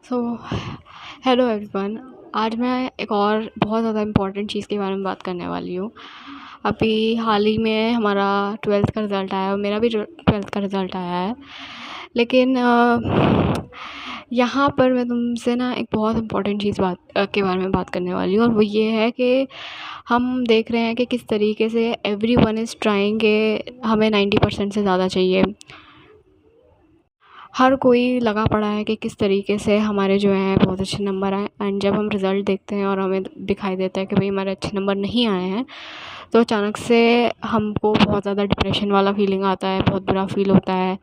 So hello everyone. आज मैं एक और बहुत ज़्यादा इम्पोर्टेंट चीज़ के बारे में बात करने वाली हूँ। अभी हाल ही में हमारा ट्वेल्थ का रिज़ल्ट आया और मेरा भी ट्वेल्थ का रिज़ल्ट आया है। लेकिन यहाँ पर मैं तुमसे ना एक बहुत इम्पोर्टेंट चीज़ के बारे में बात करने वाली हूँ, और वो ये है कि हम देख रहे हैं कि किस तरीके से एवरीवन इज़ ट्राइंग कि हमें 90% से ज़्यादा चाहिए। हर कोई लगा पड़ा है कि किस तरीके से हमारे जो हैं बहुत अच्छे नंबर आएँ, एंड जब हम रिज़ल्ट देखते हैं और हमें दिखाई देता है कि भाई हमारे अच्छे नंबर नहीं आए हैं, तो अचानक से हमको बहुत ज़्यादा डिप्रेशन वाला फीलिंग आता है, बहुत बुरा फ़ील होता है,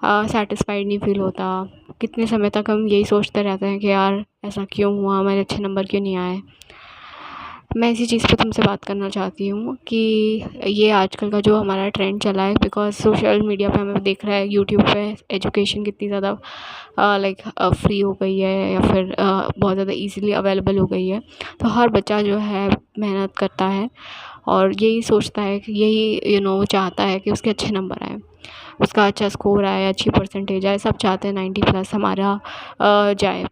सैटिस्फाइड नहीं फ़ील होता। कितने समय तक हम यही सोचते रहते हैं कि यार ऐसा क्यों हुआ, हमारे अच्छे नंबर क्यों नहीं आए। मैं इसी चीज़ पे तुमसे बात करना चाहती हूँ कि ये आजकल का जो हमारा ट्रेंड चला है, बिकॉज़ सोशल मीडिया पे हमें दिख रहा है, यूट्यूब पे एजुकेशन कितनी ज़्यादा लाइक फ्री हो गई है, या फिर बहुत ज़्यादा इजीली अवेलेबल हो गई है। तो हर बच्चा जो है मेहनत करता है और यही सोचता है कि यही वो चाहता है कि उसके अच्छे नंबर आएँ, उसका अच्छा स्कोर आए, अच्छी परसेंटेज आए। सब चाहते हैं 90+ हमारा जाए।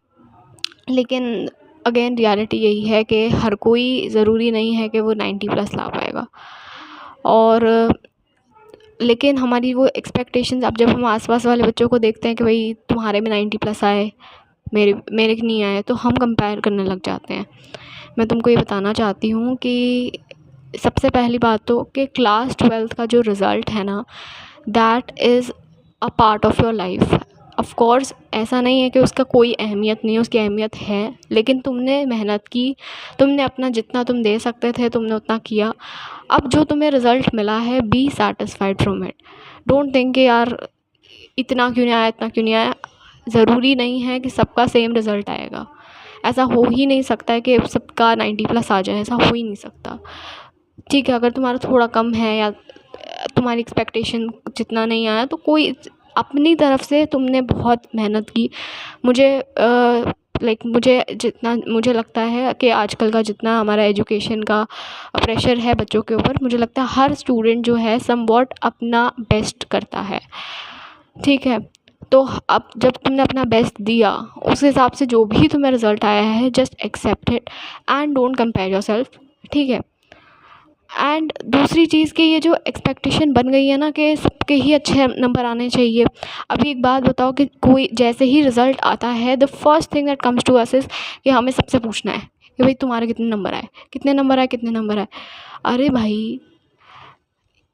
लेकिन अगेन रियलिटी यही है कि हर कोई ज़रूरी नहीं है कि वो 90+ ला पाएगा। और लेकिन हमारी वो एक्सपेक्टेशंस, अब जब हम आस-पास वाले बच्चों को देखते हैं कि भाई तुम्हारे में 90+ आए, मेरे मेरे नहीं आए, तो हम कंपेयर करने लग जाते हैं। मैं तुमको ये बताना चाहती हूँ कि सबसे पहली बात तो कि क्लास 12th का जो रिज़ल्ट है ना, that is a part of your life. Of course ऐसा नहीं है कि उसका कोई अहमियत नहीं है, उसकी अहमियत है, लेकिन तुमने मेहनत की, तुमने अपना जितना तुम दे सकते थे तुमने उतना किया। अब जो तुम्हें रिज़ल्ट मिला है, B satisfied from it. Don't think कि यार इतना क्यों नहीं आया, इतना क्यों नहीं आया। ज़रूरी नहीं है कि सबका सेम रिज़ल्ट आएगा। ऐसा हो ही नहीं सकता है कि सबका 90+ आ जाए, ऐसा हो ही नहीं सकता। ठीक है, अगर तुम्हारा थोड़ा कम है या तुम्हारी एक्सपेक्टेशन जितना नहीं आया, तो कोई अपनी तरफ से तुमने बहुत मेहनत की। मुझे मुझे जितना मुझे लगता है कि आजकल का जितना हमारा एजुकेशन का प्रेशर है बच्चों के ऊपर, मुझे लगता है हर स्टूडेंट जो है समवॉट अपना बेस्ट करता है। ठीक है, तो अब जब तुमने अपना बेस्ट दिया, उस हिसाब से जो भी तुम्हें रिज़ल्ट आया है, just accept it and don't compare yourself. ठीक है। एंड दूसरी चीज़ कि ये जो एक्सपेक्टेशन बन गई है ना कि सबके ही अच्छे नंबर आने चाहिए। अभी एक बात बताओ कि कोई जैसे ही रिज़ल्ट आता है, the first thing that comes to us is कि हमें सबसे पूछना है कि भाई तुम्हारे कितने नंबर आए, कितने नंबर आए, कितने नंबर आए। अरे भाई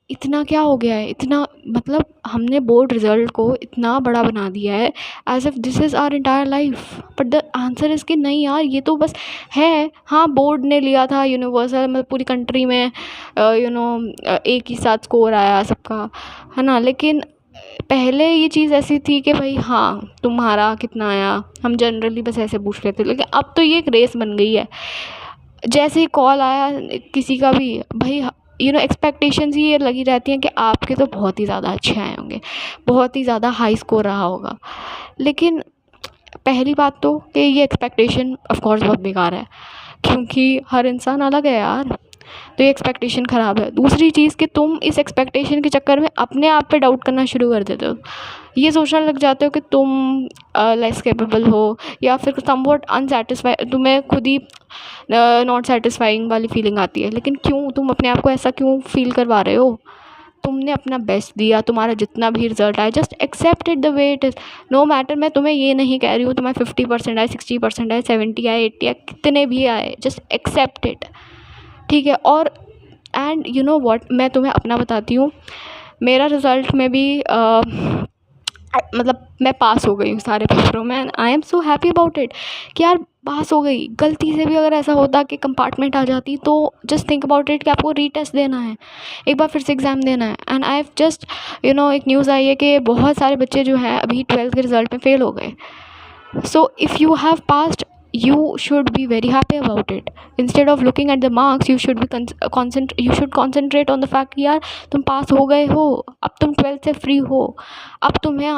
इतना क्या हो गया है, इतना मतलब हमने बोर्ड रिज़ल्ट को इतना बड़ा बना दिया है, as if this is our entire life. But the answer is कि नहीं यार, ये तो बस है। हाँ, बोर्ड ने लिया था यूनिवर्सल, मतलब पूरी कंट्री में एक ही साथ स्कोर आया सबका, है ना। लेकिन पहले ये चीज़ ऐसी थी कि भाई हाँ तुम्हारा कितना आया, हम जनरली बस ऐसे पूछ लेते। लेकिन अब तो ये एक रेस बन गई है। जैसे ही कॉल आया किसी का भी, भाई एक्सपेक्टेशंस ही ये लगी रहती हैं कि आपके तो बहुत ही ज़्यादा अच्छे आए होंगे, बहुत ही ज़्यादा हाई स्कोर रहा होगा। लेकिन पहली बात तो कि ये एक्सपेक्टेशन ऑफ कोर्स बहुत बेकार है, क्योंकि हर इंसान अलग है यार। तो ये एक्सपेक्टेशन ख़राब है। दूसरी चीज़ कि तुम इस एक्सपेक्टेशन के चक्कर में अपने आप पे डाउट करना शुरू कर देते हो। ये सोचने लग जाते हो कि तुम लेस कैपेबल हो, या फिर समवॉट अनसैटिस्फाई, तुम्हें खुद ही नॉट सेटिस्फाइंग वाली फीलिंग आती है। लेकिन क्यों तुम अपने आप को ऐसा क्यों फील करवा रहे हो? तुमने अपना बेस्ट दिया, तुम्हारा जितना भी रिज़ल्ट आया, just accept it the way it is. No matter, मैं तुम्हें ये नहीं कह रही हूँ तुम्हें 50% आए, 60% आए, 70 आए, 80 आए, कितने भी आए, जस्ट एक्सेप्ट इट। ठीक है। और एंड यू नो व्हाट, मैं तुम्हें अपना बताती हूँ। मेरा रिज़ल्ट में भी मतलब मैं पास हो गई हूँ सारे पेपरों में, and I am so happy about it कि यार पास हो गई। गलती से भी अगर ऐसा होता कि कंपार्टमेंट आ जाती, तो जस्ट थिंक अबाउट इट कि आपको रीटेस्ट देना है, एक बार फिर से एग्ज़ाम देना है। एंड आई हैव जस्ट एक न्यूज़ आई है कि बहुत सारे बच्चे जो हैं अभी 12th के रिज़ल्ट में फ़ेल हो गए। So if you have passed, you should be very happy about it. Instead of looking at the marks, you should be you should concentrate on the fact कि यार तुम पास हो गए हो, अब तुम 12th से फ्री हो। अब तुम्हें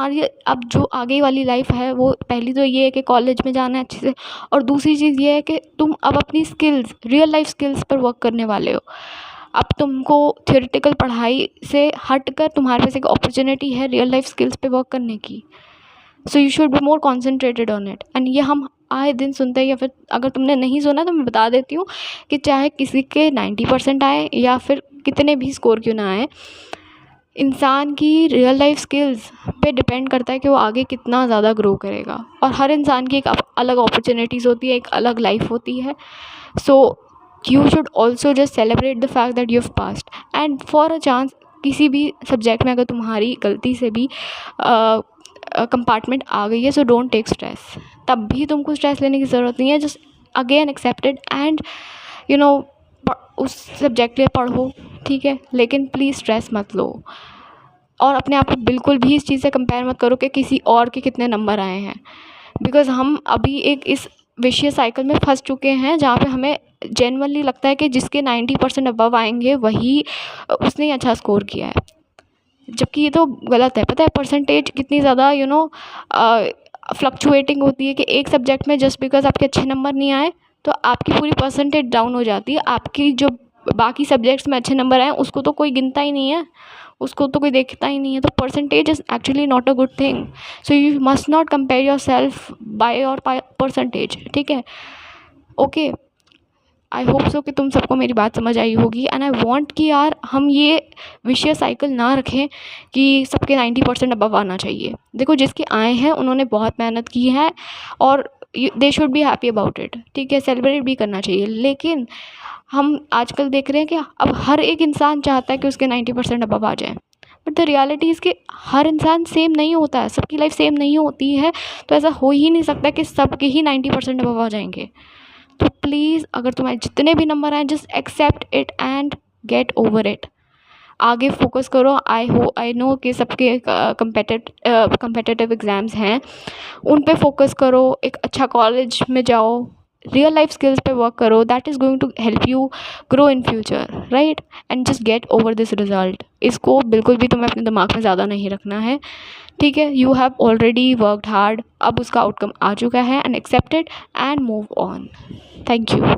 अब जो आगे वाली लाइफ है, वो पहली तो ये है कि कॉलेज में जाना है अच्छे से, और दूसरी चीज़ ये है कि तुम अब अपनी स्किल्स, रियल लाइफ स्किल्स पर वर्क करने वाले हो। अब तुमको थियोरेटिकल पढ़ाई से हट कर तुम्हारे पास एक अपॉर्चुनिटी है रियल लाइफ स्किल्स पे वर्क करने की। So you should be more concentrated on it. And ये हम आए दिन सुनते हैं, या फिर अगर तुमने नहीं सुना तो मैं बता देती हूँ कि चाहे किसी के 90% आए या फिर कितने भी स्कोर क्यों ना आए, इंसान की रियल लाइफ स्किल्स पे डिपेंड करता है कि वो आगे कितना ज़्यादा ग्रो करेगा। और हर इंसान की एक अलग अपॉर्चुनिटीज़ होती है, एक अलग लाइफ होती है। So you should also just celebrate the fact that you have passed. And for a chance किसी भी सब्जेक्ट में अगर तुम्हारी गलती से भी कंपार्टमेंट आ गई है, सो डोंट टेक स्ट्रेस। तब भी तुमको स्ट्रेस लेने की ज़रूरत नहीं है। Just again accept it and you know उस सब्जेक्ट के लिए पढ़ो, ठीक है, लेकिन प्लीज़ स्ट्रेस मत लो। और अपने आप को बिल्कुल भी इस चीज़ से कंपेयर मत करो कि किसी और के कितने नंबर आए हैं, बिकॉज़ हम अभी एक इस विशियस साइकिल में फंस चुके हैं जहाँ पे हमें जेन्युइनली लगता है कि जिसके 90% अबव आएंगे वही उसने ही अच्छा स्कोर किया है, जबकि ये तो गलत है। पता है परसेंटेज कितनी ज़्यादा फ्लक्चुएटिंग होती है कि एक सब्जेक्ट में जस्ट बिकॉज आपके अच्छे नंबर नहीं आए तो आपकी पूरी परसेंटेज डाउन हो जाती है। आपकी जो बाकी सब्जेक्ट्स में अच्छे नंबर आए उसको तो कोई गिनता ही नहीं है, उसको तो कोई देखता ही नहीं है। तो percentage is actually not a good thing. So you must not compare your self by your percentage, ठीक है। ओके, आई होप सो कि तुम सबको मेरी बात समझ आई होगी। एंड आई वॉन्ट कि यार हम ये विशियस साइकिल ना रखें कि सबके 90% अबव आना चाहिए। देखो जिसके आए हैं उन्होंने बहुत मेहनत की है और they should be happy about it, ठीक है, सेलिब्रेट भी करना चाहिए। लेकिन हम आजकल देख रहे हैं कि अब हर एक इंसान चाहता है कि उसके 90% अबव आ जाए, बट द रियलिटी इज़ कि हर इंसान सेम नहीं होता है, सबकी लाइफ सेम नहीं होती है। तो ऐसा हो ही नहीं सकता कि सबके ही 90% अबव आ जाएंगे। तो प्लीज़ अगर तुम्हारे जितने भी नंबर आए just accept it and get over it. आगे फोकस करो। आई नो कि सबके कंपेटिटिव एग्ज़ाम्स हैं, उन पे फोकस करो, एक अच्छा कॉलेज में जाओ, रियल लाइफ स्किल्स पे वर्क करो, that is going to help you grow in future, right. And just get over this result. इसको बिल्कुल भी तुम्हें अपने दिमाग में ज़्यादा नहीं रखना है, ठीक है। You have already worked hard, अब उसका आउटकम आ चुका है and accept it and move on. Thank you.